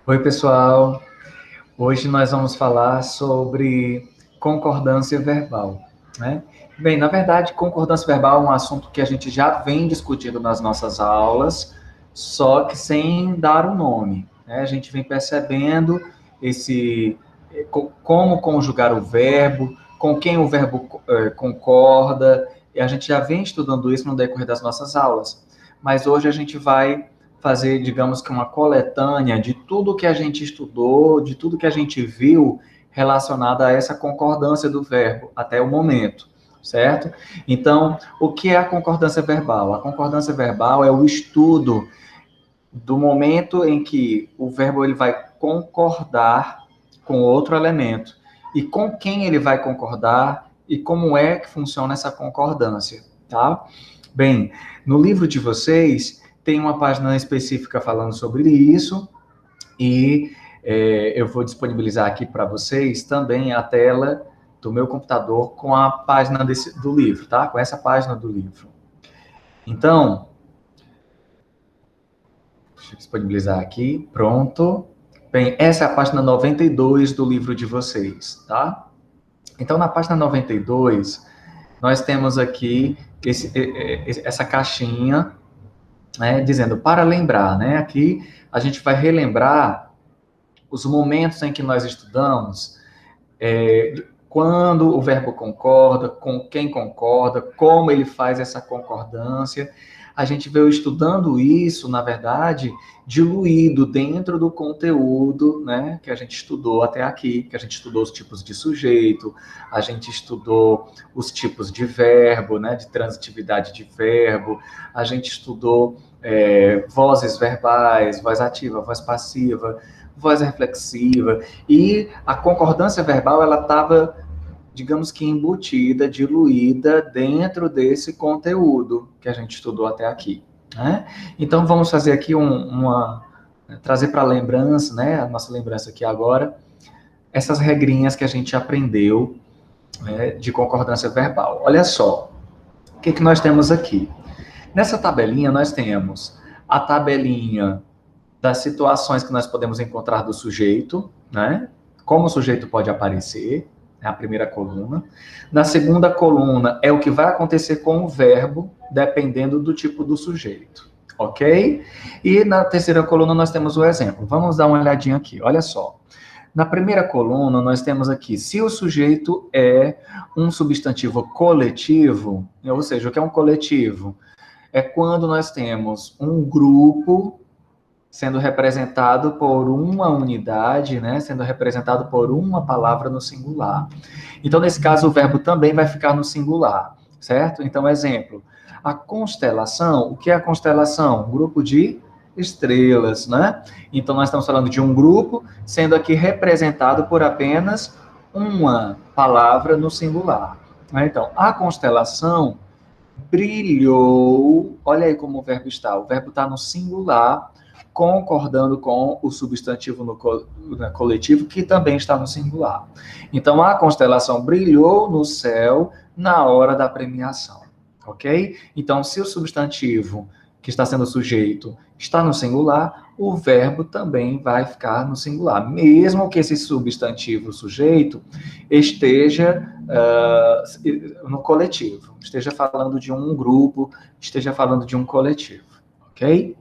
Oi, pessoal. Hoje nós vamos falar sobre concordância verbal, né? Bem, na verdade, concordância verbal é um assunto que a gente já vem discutindo nas nossas aulas, só que sem dar um nome, né? A gente vem percebendo como conjugar o verbo, com quem o verbo concorda, e a gente já vem estudando isso no decorrer das nossas aulas. Mas hoje a gente vai fazer, digamos que uma coletânea de tudo que a gente estudou, de tudo que a gente viu relacionado a essa concordância do verbo até o momento, certo? Então, o que é a concordância verbal? A concordância verbal é o estudo do momento em que o verbo ele vai concordar com outro elemento e com quem ele vai concordar e como é que funciona essa concordância, tá? Bem, no livro de vocês tem uma página específica falando sobre isso e eu vou disponibilizar aqui para vocês também a tela do meu computador com a página do livro, tá? Com essa página do livro. Então, deixa eu disponibilizar aqui, pronto. Bem, essa é a página 92 do livro de vocês, tá? Então, na página 92, nós temos aqui essa caixinha, né, dizendo para lembrar, né? Aqui a gente vai relembrar os momentos em que nós estudamos, quando o verbo concorda, com quem concorda, como ele faz essa concordância. A gente veio estudando isso, na verdade, diluído dentro do conteúdo, né, que a gente estudou até aqui, que a gente estudou os tipos de sujeito, a gente estudou os tipos de verbo, né, de transitividade de verbo, a gente estudou vozes verbais, voz ativa, voz passiva, voz reflexiva, e a concordância verbal, ela estava, digamos que embutida, diluída dentro desse conteúdo que a gente estudou até aqui, né? Então, vamos fazer aqui trazer para a lembrança, né, a nossa lembrança aqui agora, essas regrinhas que a gente aprendeu, né, de concordância verbal. Olha só, o que nós temos aqui? Nessa tabelinha, nós temos a tabelinha das situações que nós podemos encontrar do sujeito, né? Como o sujeito pode aparecer, é a primeira coluna. Na segunda coluna é o que vai acontecer com o verbo, dependendo do tipo do sujeito, ok? E na terceira coluna nós temos o exemplo. Vamos dar uma olhadinha aqui, olha só. Na primeira coluna nós temos aqui, se o sujeito é um substantivo coletivo, ou seja, o que é um coletivo? É quando nós temos um grupo sendo representado por uma unidade, né, sendo representado por uma palavra no singular. Então, nesse caso, o verbo também vai ficar no singular, certo? Então, exemplo, a constelação, o que é a constelação? Um grupo de estrelas, né? Então, nós estamos falando de um grupo sendo aqui representado por apenas uma palavra no singular. Né? Então, a constelação brilhou, olha aí como o verbo está no singular, concordando com o substantivo no coletivo, que também está no singular. Então, a constelação brilhou no céu na hora da premiação, ok? Então, se o substantivo que está sendo sujeito está no singular, o verbo também vai ficar no singular, mesmo que esse substantivo sujeito esteja no coletivo, esteja falando de um grupo, esteja falando de um coletivo, ok?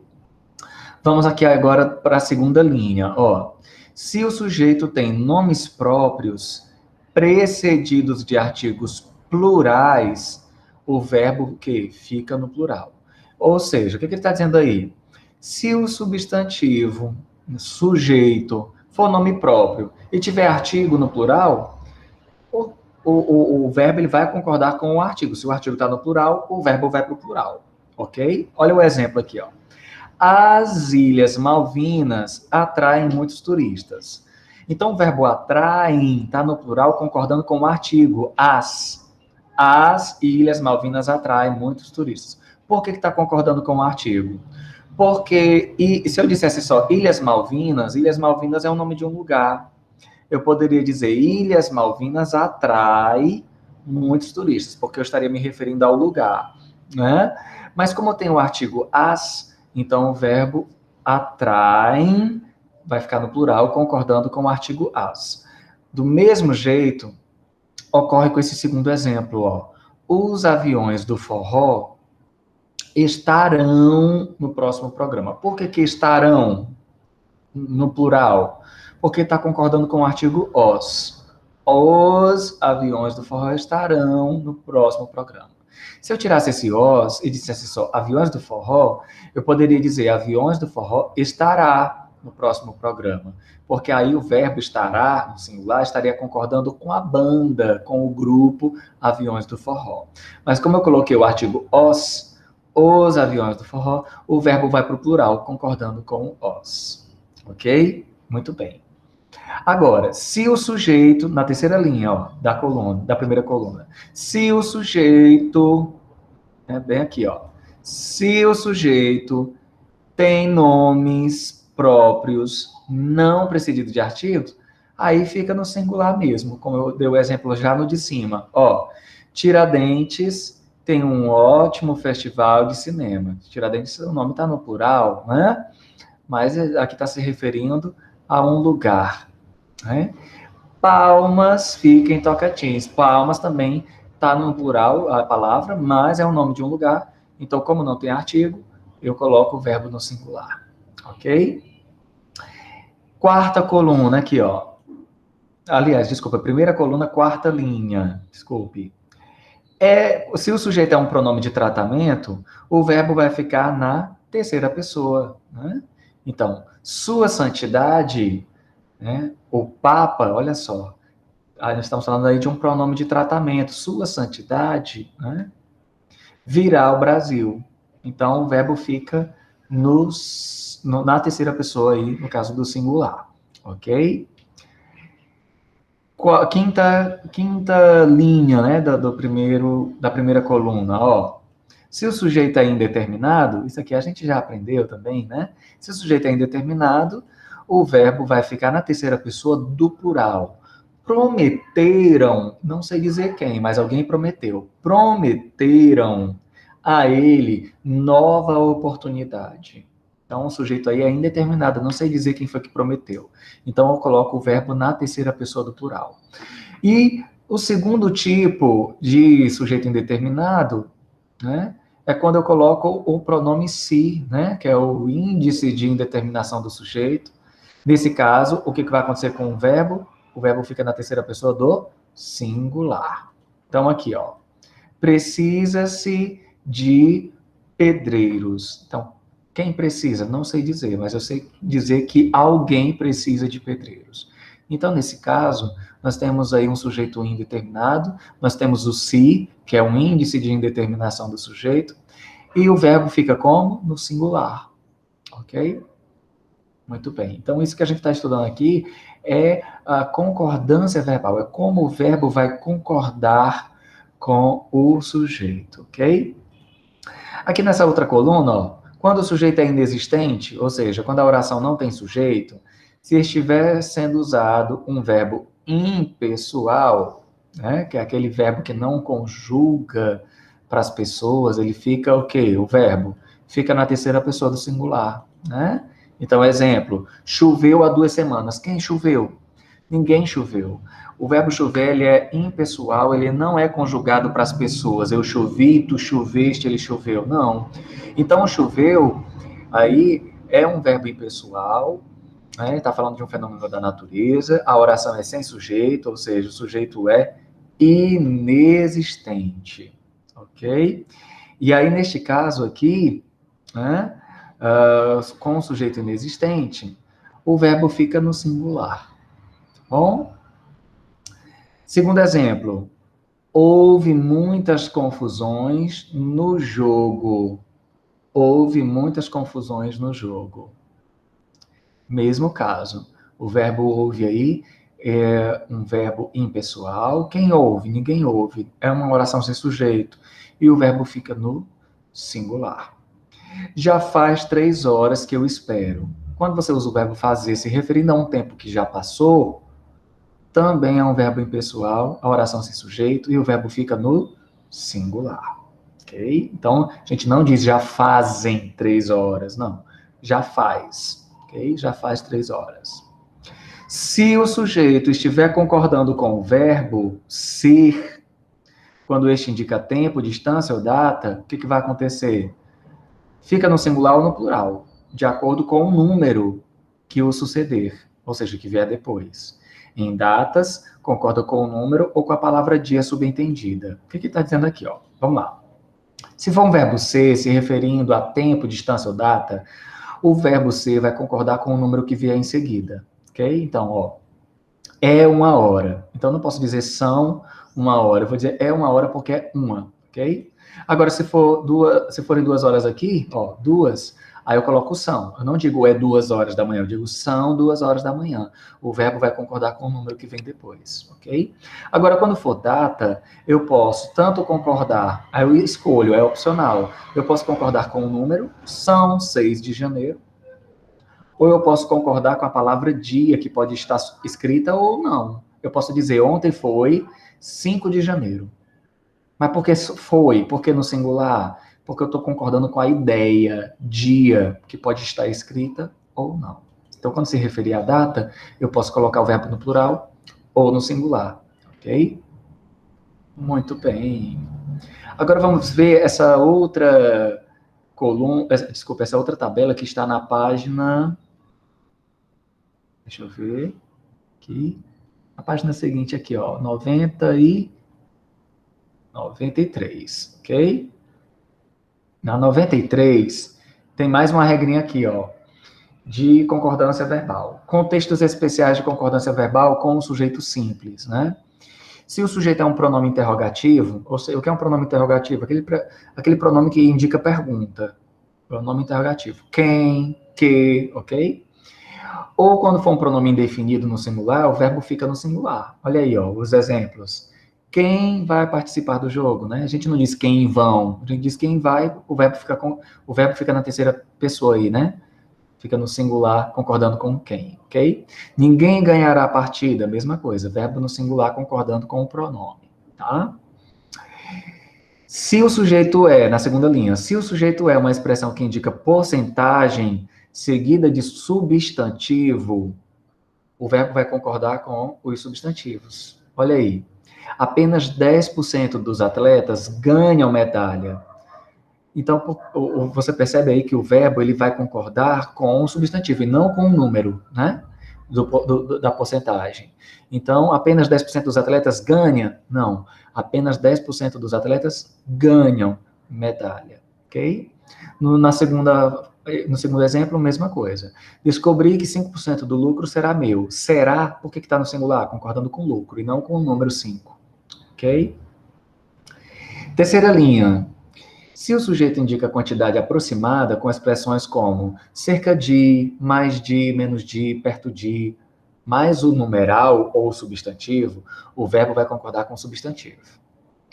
Vamos aqui agora para a segunda linha. Ó, se o sujeito tem nomes próprios precedidos de artigos plurais, o verbo que fica no plural. Ou seja, o que ele está dizendo aí? Se o substantivo sujeito for nome próprio e tiver artigo no plural, o verbo ele vai concordar com o artigo. Se o artigo está no plural, o verbo vai para o plural. Ok? Olha o exemplo aqui, ó. As Ilhas Malvinas atraem muitos turistas. Então, o verbo atraem está no plural, concordando com o artigo. As Ilhas Malvinas atraem muitos turistas. Por que está concordando com o artigo? Porque, e se eu dissesse só Ilhas Malvinas é o nome de um lugar. Eu poderia dizer Ilhas Malvinas atrai muitos turistas, porque eu estaria me referindo ao lugar, né? Mas como tem o artigo as, então o verbo atraem vai ficar no plural, concordando com o artigo as. Do mesmo jeito, ocorre com esse segundo exemplo, ó. Os aviões do forró estarão no próximo programa. Por que estarão no plural? Porque está concordando com o artigo os. Os aviões do forró estarão no próximo programa. Se eu tirasse esse os e dissesse só aviões do forró, eu poderia dizer aviões do forró estará no próximo programa. Porque aí o verbo estará, no singular, estaria concordando com a banda, com o grupo Aviões do Forró. Mas como eu coloquei o artigo os aviões do forró, o verbo vai para o plural, concordando com os. Ok? Muito bem. Agora, se o sujeito, na terceira linha, ó, da primeira coluna, se o sujeito, bem aqui, ó, se o sujeito tem nomes próprios não precedidos de artigos, aí fica no singular mesmo, como eu dei o exemplo já no de cima. Ó, Tiradentes tem um ótimo festival de cinema. Tiradentes, o nome está no plural, né? Mas aqui está se referindo a um lugar, né? Palmas fica em Tocantins. Palmas também está no plural a palavra, mas é o nome de um lugar. Então, como não tem artigo, eu coloco o verbo no singular. Ok? Quarta coluna aqui, ó. Aliás, desculpa, primeira coluna, quarta linha. Desculpe. Se o sujeito é um pronome de tratamento, o verbo vai ficar na terceira pessoa, né? Então, Sua Santidade, né? O Papa, olha só, nós estamos falando aí de um pronome de tratamento. Sua Santidade, né? Virá ao Brasil. Então, o verbo fica na terceira pessoa aí, no caso do singular. Ok? Quinta linha, né, da primeira coluna, ó. Se o sujeito é indeterminado, isso aqui a gente já aprendeu também, né? Se o sujeito é indeterminado, o verbo vai ficar na terceira pessoa do plural. Prometeram, não sei dizer quem, mas alguém prometeu. Prometeram a ele nova oportunidade. Então, o sujeito aí é indeterminado, não sei dizer quem foi que prometeu. Então, eu coloco o verbo na terceira pessoa do plural. E o segundo tipo de sujeito indeterminado, né, é quando eu coloco o pronome se, né, que é o índice de indeterminação do sujeito. Nesse caso, o que vai acontecer com o verbo? O verbo fica na terceira pessoa do singular. Então, aqui, ó. Precisa-se de pedreiros. Então, quem precisa? Não sei dizer, mas eu sei dizer que alguém precisa de pedreiros. Então, nesse caso, nós temos aí um sujeito indeterminado, nós temos o se, que é um índice de indeterminação do sujeito, e o verbo fica como? No singular. Ok? Muito bem. Então, isso que a gente está estudando aqui é a concordância verbal, é como o verbo vai concordar com o sujeito, ok? Aqui nessa outra coluna, ó, quando o sujeito é inexistente, ou seja, quando a oração não tem sujeito, se estiver sendo usado um verbo impessoal, né, que é aquele verbo que não conjuga para as pessoas, ele fica o quê? O verbo fica na terceira pessoa do singular, né? Então, exemplo, choveu há 2 semanas. Quem choveu? Ninguém choveu. O verbo chover, ele é impessoal, ele não é conjugado para as pessoas. Eu chovi, tu choveste, ele choveu. Não. Então, choveu, aí é um verbo impessoal, né? Está falando de um fenômeno da natureza. A oração é sem sujeito, ou seja, o sujeito é inexistente. Ok? E aí, neste caso aqui, né, com o sujeito inexistente, o verbo fica no singular. Bom? Segundo exemplo, houve muitas confusões no jogo. Houve muitas confusões no jogo. Mesmo caso. O verbo houve aí é um verbo impessoal. Quem ouve? Ninguém ouve. É uma oração sem sujeito. E o verbo fica no singular. Já faz 3 horas que eu espero. Quando você usa o verbo fazer se referindo a um tempo que já passou, também é um verbo impessoal, a oração sem sujeito, e o verbo fica no singular. Ok? Então, a gente não diz já fazem 3 horas, não. Já faz. ok? Já faz 3 horas. Se o sujeito estiver concordando com o verbo ser, quando este indica tempo, distância ou data, o que vai acontecer? Fica no singular ou no plural, de acordo com o número que o suceder, ou seja, que vier depois. Em datas, concorda com o número ou com a palavra dia subentendida. O que está dizendo aqui? Ó? Vamos lá. Se for um verbo ser, se referindo a tempo, distância ou data, o verbo ser vai concordar com o número que vier em seguida. Ok? Então, ó, é 1 hora. Então, não posso dizer são 1 hora. Eu vou dizer é 1 hora porque é uma. Ok? Agora, se forem 2 horas aqui, ó, 2, aí eu coloco são. Eu não digo é 2 horas da manhã, eu digo são 2 horas da manhã. O verbo vai concordar com o número que vem depois, ok? Agora, quando for data, eu posso tanto concordar, aí eu escolho, é opcional. Eu posso concordar com o número, são 6 de janeiro, ou eu posso concordar com a palavra dia, que pode estar escrita ou não. Eu posso dizer ontem foi 5 de janeiro. Mas por que foi? Por que no singular? Porque eu estou concordando com a ideia, dia, que pode estar escrita ou não. Então, quando se referir à data, eu posso colocar o verbo no plural ou no singular, ok? Muito bem. Agora vamos ver essa outra coluna, desculpa, essa outra tabela que está na página... Deixa eu ver aqui. A página seguinte aqui, ó, 93, ok? Na 93, tem mais uma regrinha aqui, ó, de concordância verbal. Contextos especiais de concordância verbal com o sujeito simples, né? Se o sujeito é um pronome interrogativo, ou seja, o que é um pronome interrogativo? Aquele pronome que indica pergunta. Pronome interrogativo. Quem, que, ok? Ou quando for um pronome indefinido no singular, o verbo fica no singular. Olha aí, ó, os exemplos. Quem vai participar do jogo, né? A gente não diz quem vão, a gente diz quem vai, o verbo fica na terceira pessoa aí, né? Fica no singular, concordando com quem, ok? Ninguém ganhará a partida, mesma coisa, verbo no singular concordando com o pronome, tá? Se o sujeito é, na segunda linha, se o sujeito é uma expressão que indica porcentagem seguida de substantivo, o verbo vai concordar com os substantivos. Olha aí. Apenas 10% dos atletas ganham medalha. Então, você percebe aí que o verbo ele vai concordar com o substantivo e não com o número, né? Da porcentagem. Então, apenas 10% dos atletas ganham? Não. Apenas 10% dos atletas ganham medalha. Ok? No segundo exemplo, mesma coisa. Descobri que 5% do lucro será meu. Será, por que está no singular? Concordando com lucro e não com o número 5. Ok? Terceira linha. Se o sujeito indica quantidade aproximada com expressões como cerca de, mais de, menos de, perto de, mais o numeral ou o substantivo, o verbo vai concordar com o substantivo.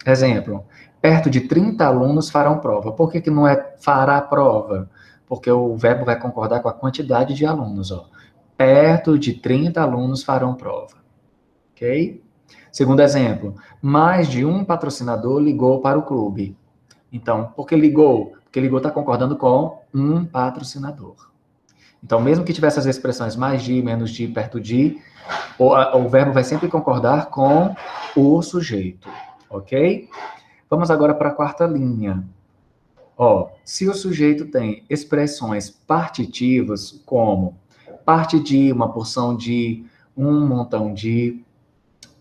Exemplo, perto de 30 alunos farão prova. Por que não é fará prova? Porque o verbo vai concordar com a quantidade de alunos. Ó. Perto de 30 alunos farão prova. Ok? Segundo exemplo, mais de um patrocinador ligou para o clube. Então, por que ligou? Porque ligou está concordando com um patrocinador. Então, mesmo que tivesse as expressões mais de, menos de, perto de, o verbo vai sempre concordar com o sujeito, ok? Vamos agora para a quarta linha. Ó, se o sujeito tem expressões partitivas, como parte de, uma porção de, um montão de,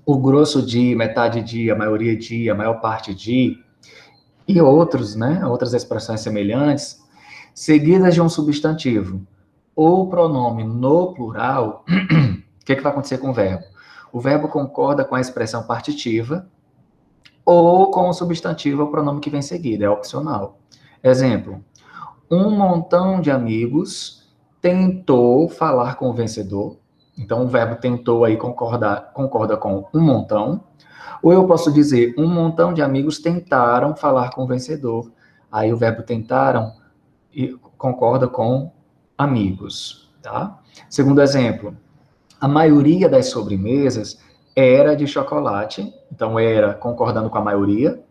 o grosso de, metade de, a maioria de, a maior parte de, e outros, né, outras expressões semelhantes, seguidas de um substantivo ou pronome no plural, o que vai acontecer com o verbo? O verbo concorda com a expressão partitiva ou com o substantivo ou pronome que vem seguido, é opcional. Exemplo, um montão de amigos tentou falar com o vencedor, então o verbo tentou aí concorda com um montão, ou eu posso dizer, um montão de amigos tentaram falar com o vencedor. Aí o verbo tentaram e concorda com amigos, tá? Segundo exemplo, a maioria das sobremesas era de chocolate, então era concordando com a maioria.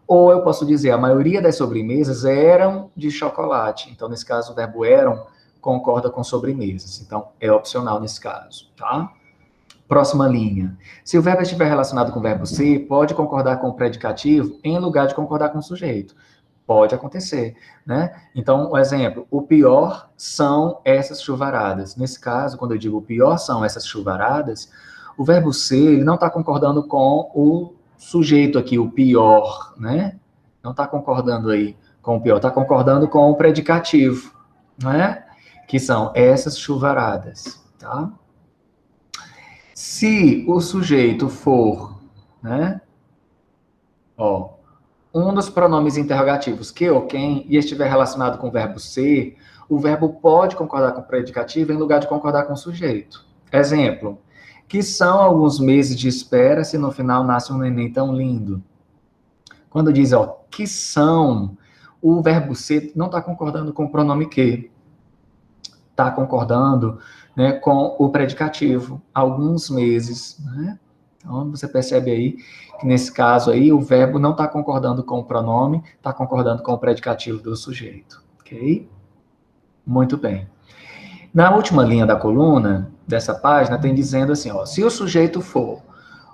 Ou eu posso dizer, a maioria das sobremesas eram de chocolate. Então, nesse caso, o verbo eram concorda com sobremesas. Então, é opcional nesse caso, tá? Próxima linha. Se o verbo estiver relacionado com o verbo ser, pode concordar com o predicativo em lugar de concordar com o sujeito. Pode acontecer, né? Então, o exemplo, o pior são essas chuvaradas. Nesse caso, quando eu digo o pior são essas chuvaradas, o verbo ser, ele não está concordando com o sujeito aqui, o pior, né? Não está concordando aí com o pior, está concordando com o predicativo, né? Que são essas chuvaradas, tá? Se o sujeito for, né? Ó, um dos pronomes interrogativos, que ou quem, e estiver relacionado com o verbo ser, o verbo pode concordar com o predicativo em lugar de concordar com o sujeito. Exemplo, que são alguns meses de espera se no final nasce um neném tão lindo. Quando diz, ó, que são, o verbo ser não está concordando com o pronome que. Está concordando, né, com o predicativo, alguns meses, né? Então, você percebe aí que, nesse caso aí, o verbo não está concordando com o pronome, está concordando com o predicativo do sujeito, ok? Muito bem. Na última linha da coluna, dessa página, tem dizendo assim, ó, se o sujeito for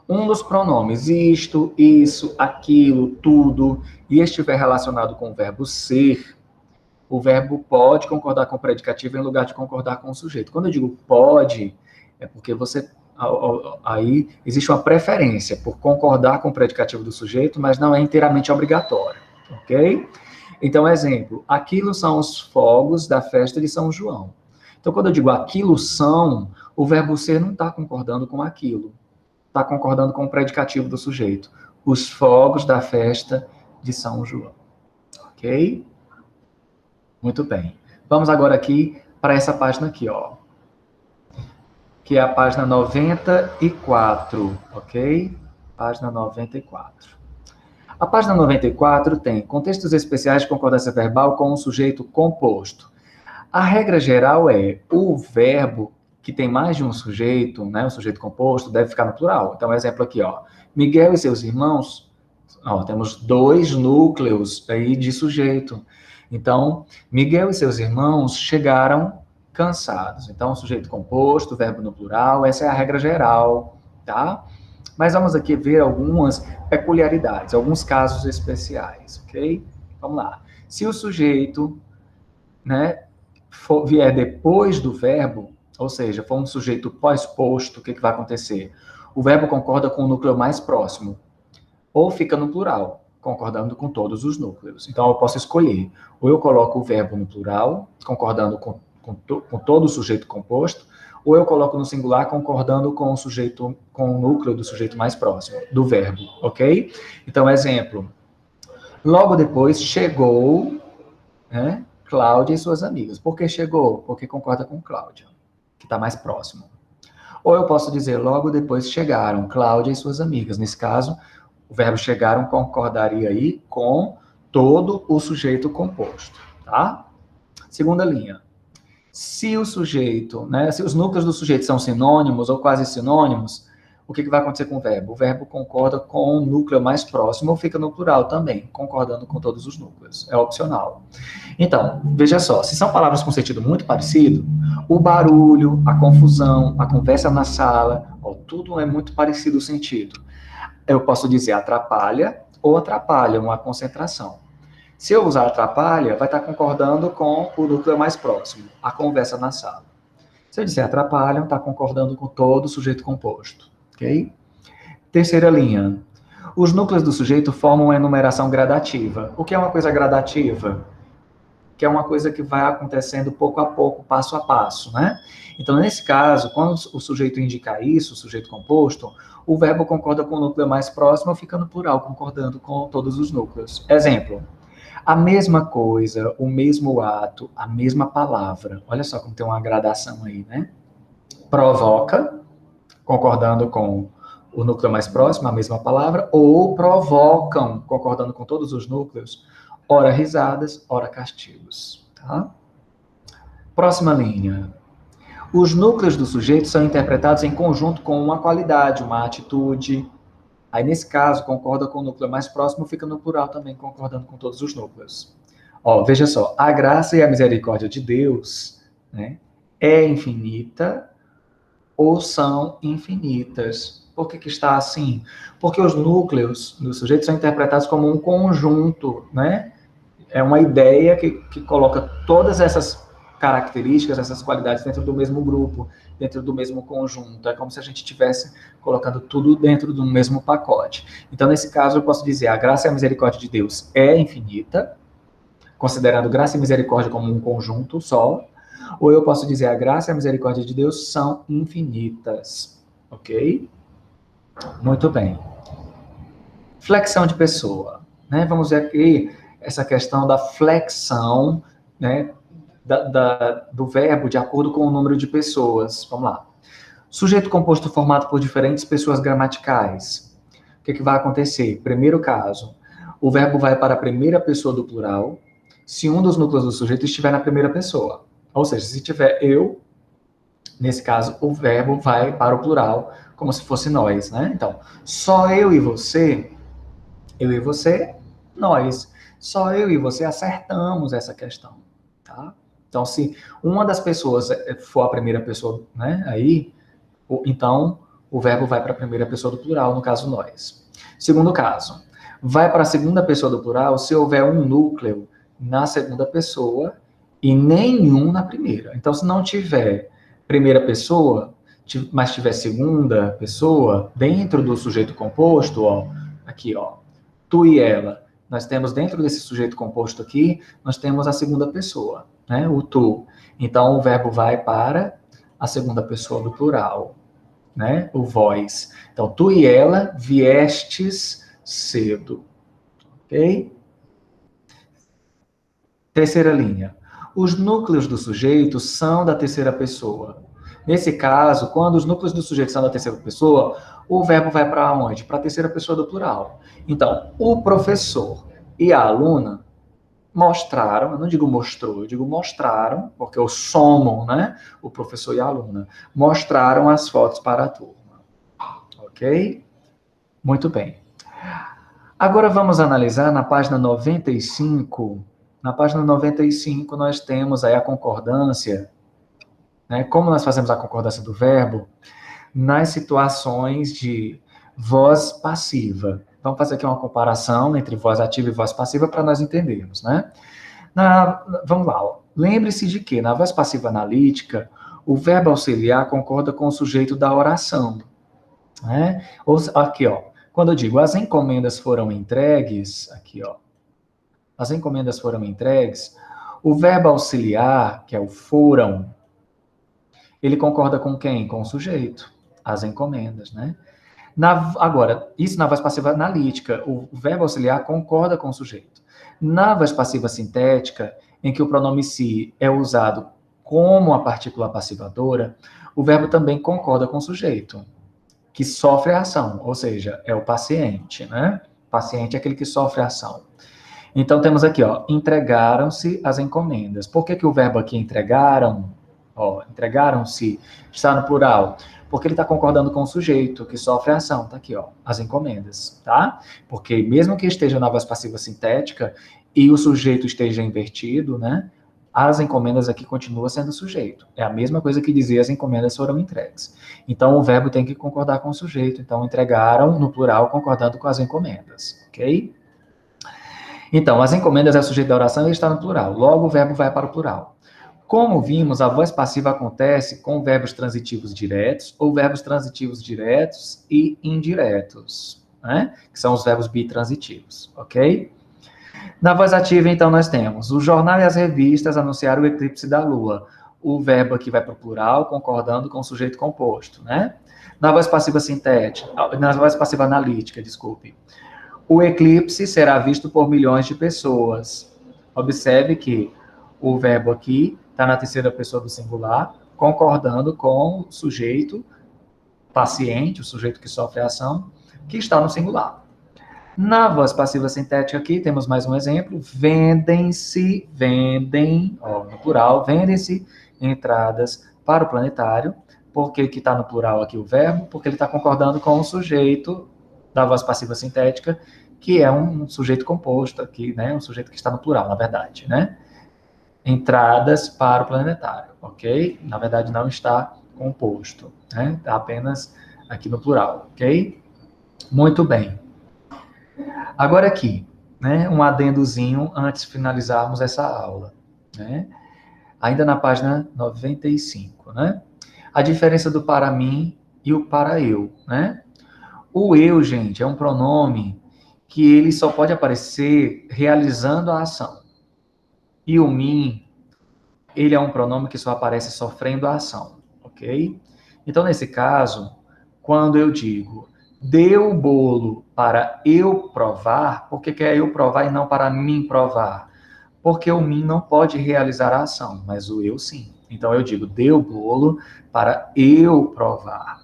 um dos pronomes isto, isso, aquilo, tudo, e estiver relacionado com o verbo ser, o verbo pode concordar com o predicativo em lugar de concordar com o sujeito. Quando eu digo pode, é porque você aí existe uma preferência por concordar com o predicativo do sujeito, mas não é inteiramente obrigatório, ok? Então, exemplo, aquilo são os fogos da festa de São João. Então, quando eu digo aquilo são, o verbo ser não está concordando com aquilo, está concordando com o predicativo do sujeito. Os fogos da festa de São João, ok? Muito bem. Vamos agora aqui para essa página aqui, ó. Que é a página 94, ok? Página 94. A página 94 tem contextos especiais de concordância verbal com o sujeito composto. A regra geral é o verbo que tem mais de um sujeito, né, o sujeito composto, deve ficar no plural. Então, exemplo aqui, ó. Miguel e seus irmãos, ó, temos 2 núcleos aí de sujeito. Então, Miguel e seus irmãos chegaram cansados. Então, sujeito composto, verbo no plural, essa é a regra geral, tá? Mas vamos aqui ver algumas peculiaridades, alguns casos especiais, ok? Vamos lá. Se o sujeito, né, vier depois do verbo, ou seja, for um sujeito pós-posto, o que vai acontecer? O verbo concorda com o núcleo mais próximo, ou fica no plural, concordando com todos os núcleos. Então, eu posso escolher, ou eu coloco o verbo no plural, concordando com todo o sujeito composto, ou eu coloco no singular, concordando com o sujeito, com o núcleo do sujeito mais próximo, do verbo, ok? Então, exemplo, logo depois chegou, né, Cláudia e suas amigas. Por que chegou? Porque concorda com Cláudia, que está mais próximo. Ou eu posso dizer, logo depois chegaram Cláudia e suas amigas. Nesse caso, o verbo chegaram concordaria aí com todo o sujeito composto, tá? Segunda linha. Se o sujeito, né, se os núcleos do sujeito são sinônimos ou quase sinônimos, o que vai acontecer com o verbo? O verbo concorda com o núcleo mais próximo ou fica no plural também, concordando com todos os núcleos. É opcional. Então, veja só, se são palavras com sentido muito parecido, o barulho, a confusão, a conversa na sala, ó, tudo é muito parecido o sentido. Eu posso dizer atrapalha ou atrapalham a concentração. Se eu usar atrapalha, vai estar concordando com o núcleo mais próximo, a conversa na sala. Se eu disser atrapalham, está concordando com todo o sujeito composto, ok? Terceira linha. Os núcleos do sujeito formam uma enumeração gradativa. O que é uma coisa gradativa? Que é uma coisa que vai acontecendo pouco a pouco, passo a passo, né? Então, nesse caso, quando o sujeito indica isso, o sujeito composto, o verbo concorda com o núcleo mais próximo, fica no plural, concordando com todos os núcleos. Exemplo, a mesma coisa, o mesmo ato, a mesma palavra. Olha só como tem uma gradação aí, né? Provoca, concordando com o núcleo mais próximo, a mesma palavra, ou provocam, concordando com todos os núcleos, ora risadas, ora castigos, tá? Próxima linha. Os núcleos do sujeito são interpretados em conjunto com uma qualidade, uma atitude. Aí, nesse caso, concorda com o núcleo mais próximo, fica no plural também, concordando com todos os núcleos. Ó, veja só, a graça e a misericórdia de Deus, né? É infinita ou são infinitas. Por que está assim? Porque os núcleos do sujeito são interpretados como um conjunto, né? É uma ideia que coloca todas essas características, essas qualidades dentro do mesmo grupo, dentro do mesmo conjunto. É como se a gente estivesse colocando tudo dentro do mesmo pacote. Então, nesse caso, eu posso dizer a graça e a misericórdia de Deus é infinita, considerando graça e misericórdia como um conjunto só, ou eu posso dizer a graça e a misericórdia de Deus são infinitas, ok? Muito bem. Flexão de pessoa, né? Vamos ver aqui essa questão da flexão, né, do verbo de acordo com o número de pessoas. Vamos lá. Sujeito composto formado por diferentes pessoas gramaticais. O que vai acontecer? Primeiro caso, o verbo vai para a primeira pessoa do plural, se um dos núcleos do sujeito estiver na primeira pessoa. Ou seja, se tiver eu, nesse caso, o verbo vai para o plural, como se fosse nós, né? Então, só eu e você, nós. Só eu e você acertamos essa questão, tá? Então, se uma das pessoas for a primeira pessoa, né, aí, então o verbo vai para a primeira pessoa do plural, no caso nós. Segundo caso, vai para a segunda pessoa do plural se houver um núcleo na segunda pessoa e nenhum na primeira. Então, se não tiver primeira pessoa, mas tiver segunda pessoa, dentro do sujeito composto, ó, aqui, ó, tu e ela, nós temos dentro desse sujeito composto aqui, nós temos a segunda pessoa, né, o tu. Então, o verbo vai para a segunda pessoa do plural, né, o vós. Então, tu e ela viestes cedo, ok? Terceira linha. Os núcleos do sujeito são da terceira pessoa. Nesse caso, quando os núcleos do sujeito são da terceira pessoa, o verbo vai para onde? Para a terceira pessoa do plural. Então, o professor e a aluna mostraram, eu não digo mostrou, eu digo mostraram, porque o somam, né? O professor e a aluna mostraram as fotos para a turma. Ok? Muito bem. Agora vamos analisar na página 95. Na página 95 nós temos aí a concordância, né? Como nós fazemos a concordância do verbo nas situações de voz passiva. Vamos fazer aqui uma comparação entre voz ativa e voz passiva para nós entendermos, né? Vamos lá. Lembre-se de que na voz passiva analítica, o verbo auxiliar concorda com o sujeito da oração, né? Aqui, ó. Quando eu digo as encomendas foram entregues, aqui, ó. As encomendas foram entregues, o verbo auxiliar, que é o foram, ele concorda com quem? Com o sujeito. As encomendas, né? Agora, isso na voz passiva analítica, o verbo auxiliar concorda com o sujeito. Na voz passiva sintética, em que o pronome se é usado como a partícula passivadora, o verbo também concorda com o sujeito, que sofre a ação, ou seja, é o paciente, né? O paciente é aquele que sofre a ação. Então, temos aqui, ó, entregaram-se as encomendas. Por que o verbo aqui entregaram, ó, entregaram-se, está no plural? Porque ele está concordando com o sujeito que sofre a ação, tá aqui, ó, as encomendas, tá? Porque mesmo que esteja na voz passiva sintética e o sujeito esteja invertido, né? As encomendas aqui continuam sendo sujeito. É a mesma coisa que dizer as encomendas foram entregues. Então, o verbo tem que concordar com o sujeito. Então, entregaram, no plural, concordando com as encomendas, ok? Então, as encomendas é o sujeito da oração e está no plural. Logo, o verbo vai para o plural. Como vimos, a voz passiva acontece com verbos transitivos diretos ou verbos transitivos diretos e indiretos, né? Que são os verbos bitransitivos, ok? Na voz ativa, então, nós temos o jornal e as revistas anunciaram o eclipse da Lua. O verbo aqui vai para o plural, concordando com o sujeito composto, né? Na voz passiva sintética, na voz passiva analítica, desculpe, o eclipse será visto por milhões de pessoas. Observe que o verbo aqui está na terceira pessoa do singular, concordando com o sujeito paciente, o sujeito que sofre a ação, que está no singular. Na voz passiva sintética aqui, temos mais um exemplo. Vendem-se, vendem, ó, no plural, vendem-se entradas para o planetário. Por que está no plural aqui o verbo? Porque ele está concordando com o sujeito da voz passiva sintética, que é um sujeito composto aqui, né? Um sujeito que está no plural, na verdade, né? entradas para o planetário, ok? Na verdade, não está composto, né? Está apenas aqui no plural, ok? Muito bem. Agora aqui, né, um adendozinho antes de finalizarmos essa aula, né? Ainda na página 95, né? A diferença do para mim e o para eu, né? O eu, gente, é um pronome que ele só pode aparecer realizando a ação. E o mim, ele é um pronome que só aparece sofrendo a ação, ok? Então, nesse caso, quando eu digo dê o bolo para eu provar, por que é eu provar e não para mim provar? Porque o mim não pode realizar a ação, mas o eu sim. Então eu digo dê o bolo para eu provar.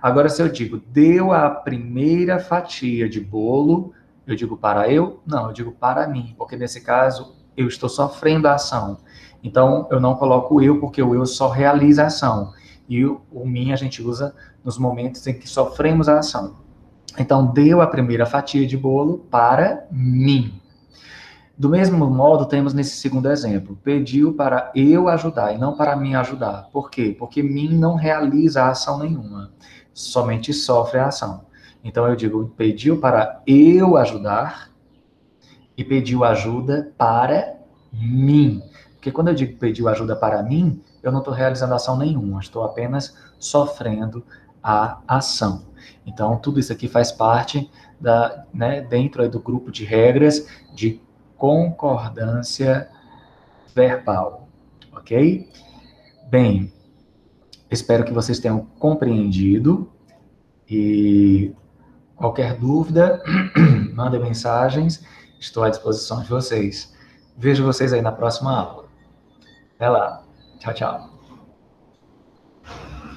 Agora, se eu digo deu a primeira fatia de bolo, eu digo para eu? Não, eu digo para mim, porque nesse caso eu estou sofrendo a ação. Então, eu não coloco o eu, porque o eu só realiza a ação. E o mim a gente usa nos momentos em que sofremos a ação. Então, deu a primeira fatia de bolo para mim. Do mesmo modo, temos nesse segundo exemplo, pediu para eu ajudar e não para mim ajudar. Por quê? Porque mim não realiza ação nenhuma, somente sofre a ação. Então eu digo, pediu para eu ajudar e pediu ajuda para mim. Porque quando eu digo pediu ajuda para mim, eu não estou realizando ação nenhuma, estou apenas sofrendo a ação. Então, tudo isso aqui faz parte dentro do grupo de regras de concordância verbal, ok? Bem, espero que vocês tenham compreendido e qualquer dúvida, mandem mensagens, estou à disposição de vocês. Vejo vocês aí na próxima aula. Até lá. Tchau, tchau.